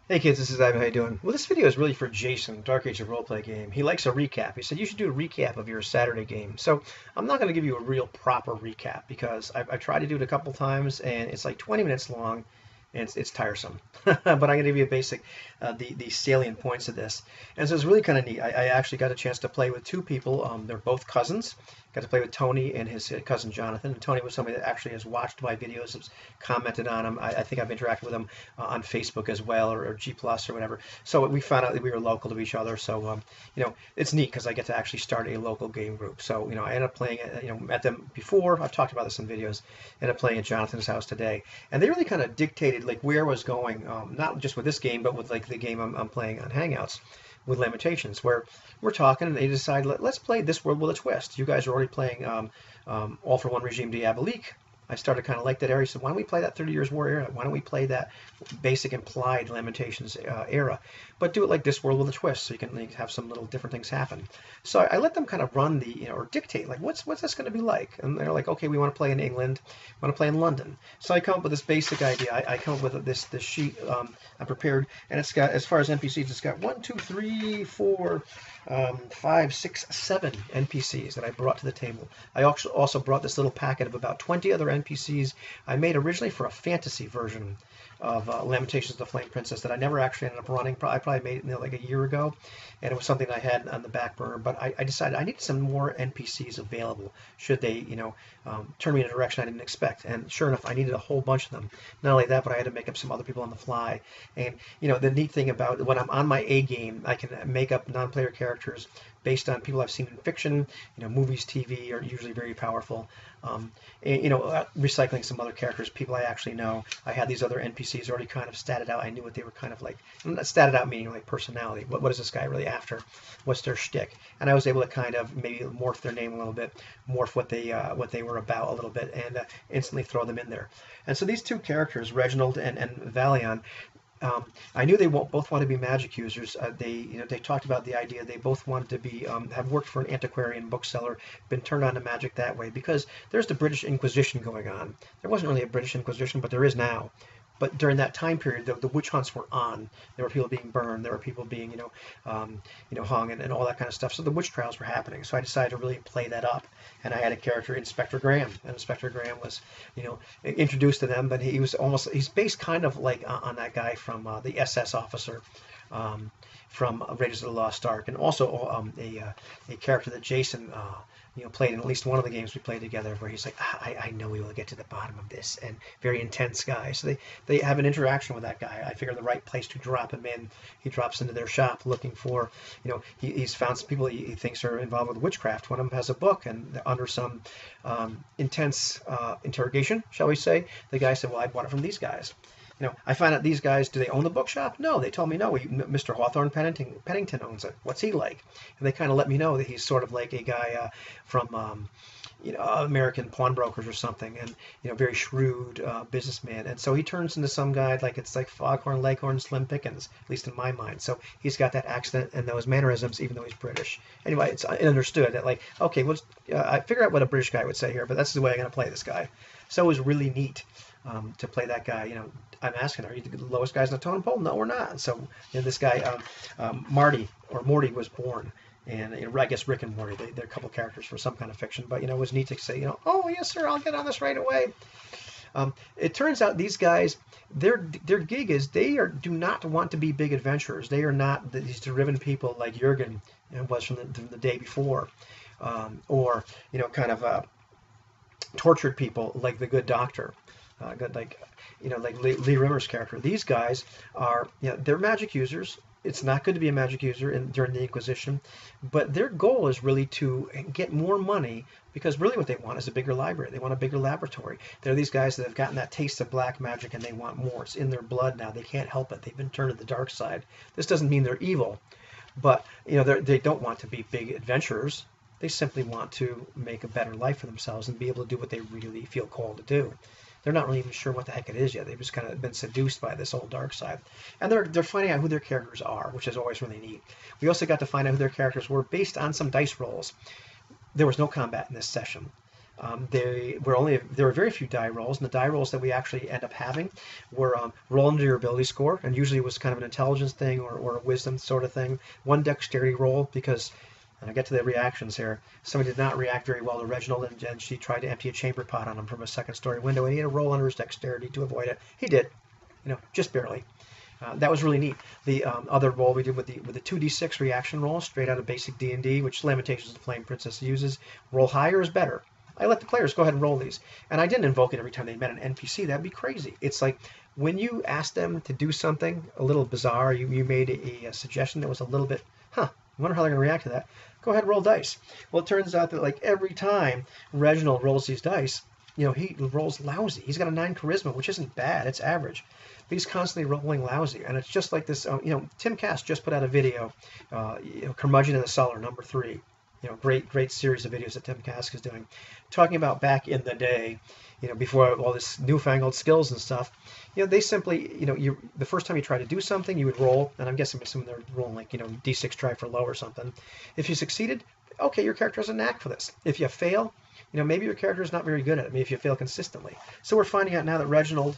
Hey kids, this is Ivan. How you doing? Well, this video is really for Jason, Dark Age of Roleplay game. He likes a recap. He said you should do a recap of your Saturday game. So I'm not going to give you a real proper recap because I've tried to do it a couple times and it's like 20 minutes long and it's tiresome. But I'm going to give you a basic, the salient points of this. And so it's really kind of neat. I actually got a chance to play with two people. They're both cousins. Got to play with Tony and his cousin Jonathan. And Tony was somebody that actually has watched my videos, has commented on them. I think I've interacted with him on Facebook as well, or G Plus or whatever. So we found out that we were local to each other. So it's neat because I get to actually start a local game group. So I ended up playing, met them before. I've talked about this in videos. Ended up playing at Jonathan's house today, and they really kind of dictated like where I was going, not just with this game, but with like the game I'm playing on Hangouts with Lamentations, where we're talking and they decide let's play This World with a Twist. You guys are already playing All for One Regime Diabolique. I started kind of like that area. So why don't we play that 30 Years War era? Why don't we play that basic implied Lamentations era, but do it like This World with a Twist, so you can like, have some little different things happen. So I let them kind of run the, or dictate like what's this going to be like, and they're like, okay, we want to play in England, we want to play in London. So I come up with this basic idea. I come up with this sheet I prepared, and it's got, as far as NPCs, it's got 1, 2, 3, 4. 5, 6, 7 NPCs that I brought to the table. I also brought this little packet of about 20 other NPCs I made originally for a fantasy version of Lamentations of the Flame Princess that I never actually ended up running. I probably made it like a year ago, and it was something I had on the back burner. But I decided I needed some more NPCs available should they, turn me in a direction I didn't expect. And sure enough, I needed a whole bunch of them. Not only that, but I had to make up some other people on the fly. And the neat thing about when I'm on my A game, I can make up non-player characters based on people I've seen in fiction. Movies, TV are usually very powerful. Recycling some other characters, people I actually know. I had these other NPCs already kind of statted out. I knew what they were kind of like. Not statted out meaning like personality. What is this guy really after? What's their shtick? And I was able to kind of maybe morph their name a little bit, morph what they were about a little bit, and instantly throw them in there. And so these two characters, Reginald and Valion, I knew they both want to be magic users. They talked about the idea they both wanted to be have worked for an antiquarian bookseller, been turned on to magic that way because there's the British Inquisition going on. There wasn't really a British Inquisition, but there is now. But during that time period, the witch hunts were on. There were people being burned. There were people being, hung and all that kind of stuff. So the witch trials were happening. So I decided to really play that up. And I had a character, Inspector Graham. And Inspector Graham was, introduced to them, but he's based kind of like on that guy from the SS officer. From Raiders of the Lost Ark, and also a character that Jason played in at least one of the games we played together, where he's like, I know we will get to the bottom of this, and very intense guy. So they have an interaction with that guy. I figure the right place to drop him in. He drops into their shop looking for, he's found some people he thinks are involved with witchcraft. One of them has a book, and under some intense interrogation, shall we say, the guy said, well, I bought it from these guys. I find out these guys, do they own the bookshop? No, they told me no. Mr. Hawthorne Pennington owns it. What's he like? And they kind of let me know that he's sort of like a guy from, American pawnbrokers or something, and very shrewd businessman. And so he turns into some guy like it's like Foghorn Leghorn, Slim Pickens, at least in my mind. So he's got that accent and those mannerisms, even though he's British. Anyway, it's understood that like, okay, well, I figure out what a British guy would say here, but that's the way I'm going to play this guy. So it was really neat. To play that guy, I'm asking, are you the lowest guys in the totem pole? No, we're not. So this guy, Morty was born, and I guess Rick and Morty, they're a couple characters for some kind of fiction, but it was neat to say, oh yes sir, I'll get on this right away. It turns out these guys, their gig is do not want to be big adventurers. They are not these driven people like Jurgen was from the day before, or kind of tortured people like the Good Doctor. Like Lee Rimmer's character. These guys are, they're magic users. It's not good to be a magic user during the Inquisition, but their goal is really to get more money because really what they want is a bigger library. They want a bigger laboratory. They're these guys that have gotten that taste of black magic and they want more. It's in their blood now. They can't help it. They've been turned to the dark side. This doesn't mean they're evil, but they don't want to be big adventurers. They simply want to make a better life for themselves and be able to do what they really feel called to do. They're not really even sure what the heck it is yet. They've just kind of been seduced by this old dark side. And they're finding out who their characters are, which is always really neat. We also got to find out who their characters were based on some dice rolls. There was no combat in this session. There were very few die rolls, and the die rolls that we actually end up having were roll into your ability score, and usually it was kind of an intelligence thing or a wisdom sort of thing. One dexterity roll, because, and I get to the reactions here, somebody did not react very well to Reginald, and she tried to empty a chamber pot on him from a second-story window, and he had to roll under his dexterity to avoid it. He did, just barely. That was really neat. The other roll we did with the 2d6 reaction roll, straight out of basic D&D, which Lamentations of the Flame Princess uses. Roll higher is better. I let the players go ahead and roll these. And I didn't invoke it every time they met an NPC. That'd be crazy. It's like when you ask them to do something a little bizarre, you made a suggestion that was a little bit, I wonder how they're going to react to that. Go ahead and roll dice. Well, it turns out that like every time Reginald rolls these dice, he rolls lousy. He's got a 9 charisma, which isn't bad. It's average. But he's constantly rolling lousy. And it's just like this, Tim Cass just put out a video, Curmudgeon in the Cellar, number 3. Great series of videos that Tim Cass is doing, talking about back in the day, before all this newfangled skills and stuff. They simply, the first time you try to do something, you would roll, and I'm guessing they're rolling like, D6 try for low or something. If you succeeded, okay, your character has a knack for this. If you fail, maybe your character is not very good at it. Maybe if you fail consistently. So we're finding out now that Reginald,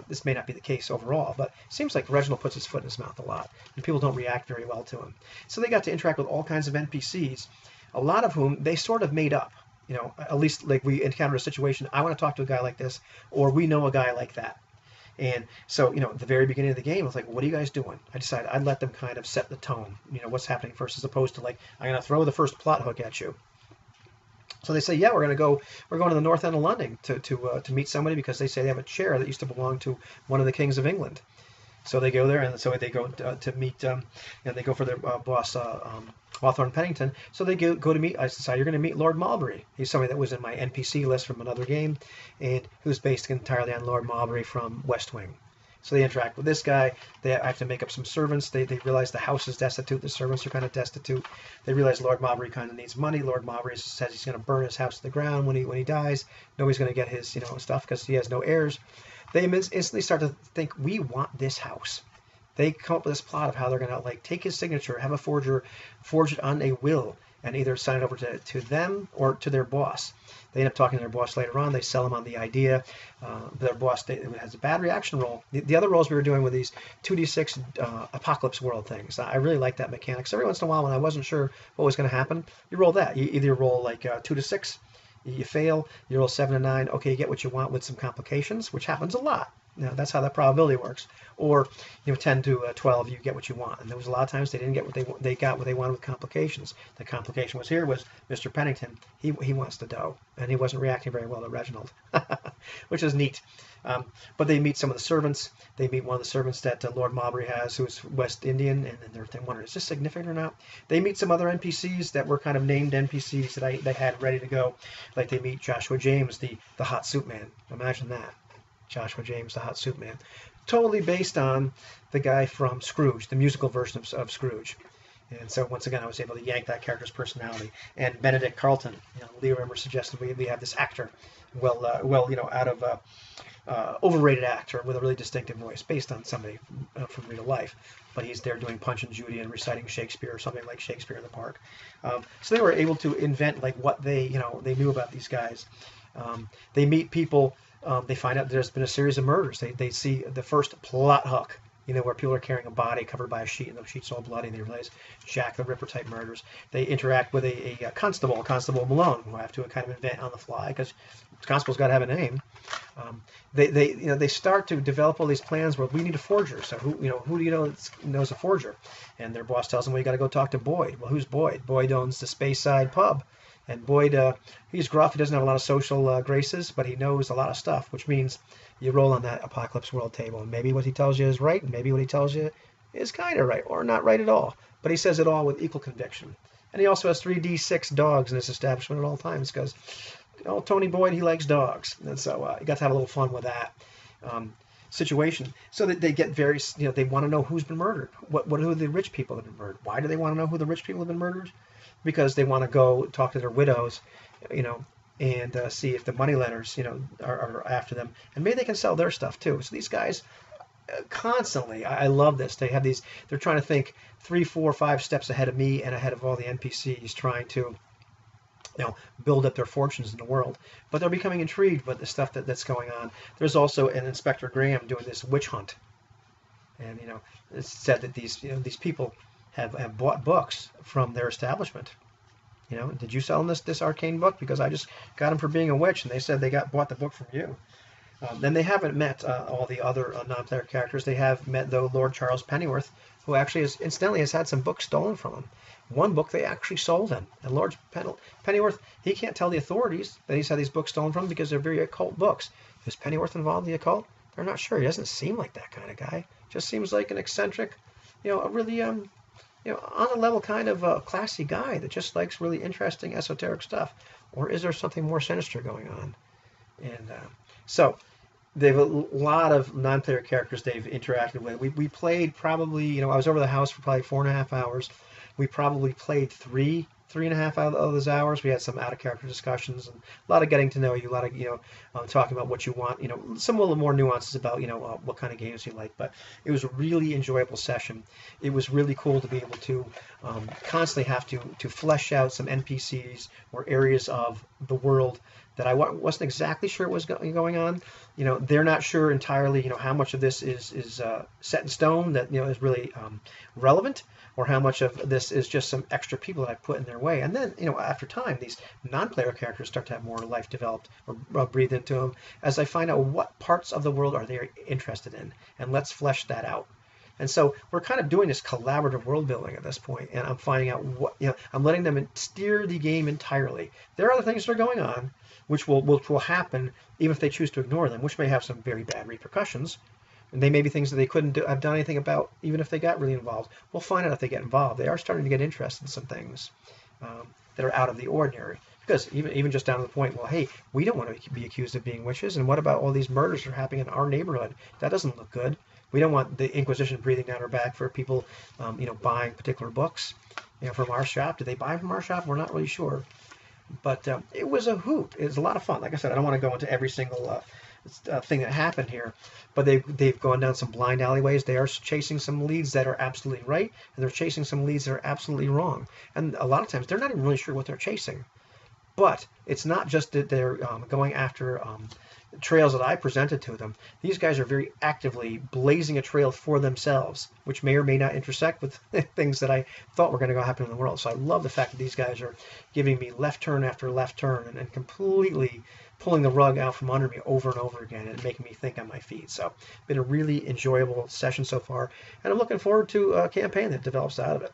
this may not be the case overall, but it seems like Reginald puts his foot in his mouth a lot, and people don't react very well to him. So they got to interact with all kinds of NPCs, a lot of whom they sort of made up. At least like we encountered a situation, I want to talk to a guy like this, or we know a guy like that. And so, at the very beginning of the game, I was like, what are you guys doing? I decided I'd let them kind of set the tone, what's happening first, as opposed to like, I'm going to throw the first plot hook at you. So they say, yeah, we're going to the north end of London to meet somebody because they say they have a chair that used to belong to one of the kings of England. So they go there, and so they go to meet, they go for their boss, Hawthorne Pennington. So they go to meet, I decided you're going to meet Lord Mulberry. He's somebody that was in my NPC list from another game, and who's based entirely on Lord Mulberry from West Wing. So they interact with this guy. They have to make up some servants. They realize the house is destitute. The servants are kind of destitute. They realize Lord Mulberry kind of needs money. Lord Mulberry says he's going to burn his house to the ground when he dies. Nobody's going to get his stuff because he has no heirs. They instantly start to think, we want this house. They come up with this plot of how they're going to take his signature, have a forger forge it on a will, and either sign it over to them or to their boss. They end up talking to their boss later on. They sell them on the idea. Their boss has a bad reaction roll. The other rolls we were doing with these 2d6 Apocalypse World things. I really like that mechanic. So every once in a while when I wasn't sure what was going to happen, you roll that. You either roll like 2 to 6, you fail, you roll 7 to 9, okay, you get what you want with some complications, which happens a lot. That's how that probability works. Or 10 to 12, you get what you want. And there was a lot of times they didn't get they got what they wanted with complications. The complication was Mr. Pennington. He wants the dough, and he wasn't reacting very well to Reginald, which is neat. But they meet some of the servants. They meet one of the servants that Lord Mulberry has, who is West Indian, and then they're wondering, is this significant or not? They meet some other NPCs that were kind of named NPCs that they had ready to go. Like they meet Joshua James, the hot soup man. Imagine that. Joshua James, the hot soup man. Totally based on the guy from Scrooge, the musical version of Scrooge. And so once again, I was able to yank that character's personality. And Benedict Carlton, Leo Rimmer suggested we have this actor, out of overrated actor with a really distinctive voice, based on somebody from real life. But he's there doing Punch and Judy and reciting Shakespeare or something like Shakespeare in the Park. So they were able to invent like what they knew about these guys. They meet people. They find out there's been a series of murders. They see the first plot hook, where people are carrying a body covered by a sheet, and the sheet's all bloody, and they realize Jack the Ripper type murders. They interact with a constable, Constable Malone, who I have to kind of invent on the fly because constable's got to have a name. They start to develop all these plans where we need a forger. So who do you know knows a forger? And their boss tells them, well, you got to go talk to Boyd. Well, who's Boyd? Boyd owns the Speyside pub. And Boyd, he's gruff. He doesn't have a lot of social graces, but he knows a lot of stuff, which means you roll on that Apocalypse World table. And maybe what he tells you is right, and maybe what he tells you is kind of right, or not right at all. But he says it all with equal conviction. And he also has 3d6 dogs in his establishment at all times because, Tony Boyd, he likes dogs. And so you got to have a little fun with that situation. So that they get very, they want to know who's been murdered. Who are the rich people that have been murdered? Why do they want to know who the rich people have been murdered? Because they want to go talk to their widows, and see if the moneylenders, are after them. And maybe they can sell their stuff too. So these guys constantly, I love this. They have these, they're trying to think 3, 4, 5 steps ahead of me and ahead of all the NPCs, trying to build up their fortunes in the world. But they're becoming intrigued with the stuff that's going on. There's also an Inspector Graham doing this witch hunt, and it's said that these people have bought books from their establishment. Did you sell them this arcane book? Because I just got them for being a witch, and they said they bought the book from you. Then they haven't met all the other non-player characters. They have met, though, Lord Charles Pennyworth, who actually incidentally has had some books stolen from him. One book they actually sold him. And Lord Pennyworth, he can't tell the authorities that he's had these books stolen from because they're very occult books. Is Pennyworth involved in the occult? They're not sure. He doesn't seem like that kind of guy. Just seems like an eccentric, a really, on the level kind of classy guy that just likes really interesting esoteric stuff. Or is there something more sinister going on? And so they have a lot of non-player characters they've interacted with. We played probably, I was over the house for probably 4.5 hours. We probably played 3.5 out of those hours. We had some out-of-character discussions and a lot of getting to know you, a lot of, talking about what you want, some a little more nuances about, what kind of games you like. But it was a really enjoyable session. It was really cool to be able to constantly have to flesh out some NPCs or areas of the world that I wasn't exactly sure what was going on. They're not sure entirely, how much of this is set in stone that, is really relevant, or how much of this is just some extra people that I put in their way. And then, after time, these non-player characters start to have more life developed or breathe into them as I find out what parts of the world are they interested in, and let's flesh that out. And so we're kind of doing this collaborative world building at this point, and I'm finding out what, I'm letting them steer the game entirely. There are other things that are going on, which will happen even if they choose to ignore them, which may have some very bad repercussions. And they may be things that they couldn't have done anything about even if they got really involved. We'll find out if they get involved. They are starting to get interested in some things that are out of the ordinary. Because even just down to the point, well, hey, we don't want to be accused of being witches, and what about all these murders that are happening in our neighborhood? That doesn't look good. We don't want the Inquisition breathing down our back for people, buying particular books, from our shop. Did they buy from our shop? We're not really sure. But it was a hoot. It was a lot of fun. Like I said, I don't want to go into every single thing that happened here, but they've gone down some blind alleyways. They are chasing some leads that are absolutely right, and they're chasing some leads that are absolutely wrong. And a lot of times they're not even really sure what they're chasing. But it's not just that they're going after trails that I presented to them. These guys are very actively blazing a trail for themselves, which may or may not intersect with things that I thought were going to go happen in the world. So I love the fact that these guys are giving me left turn after left turn and completely pulling the rug out from under me over and over again and making me think on my feet. So been a really enjoyable session so far, and I'm looking forward to a campaign that develops out of it.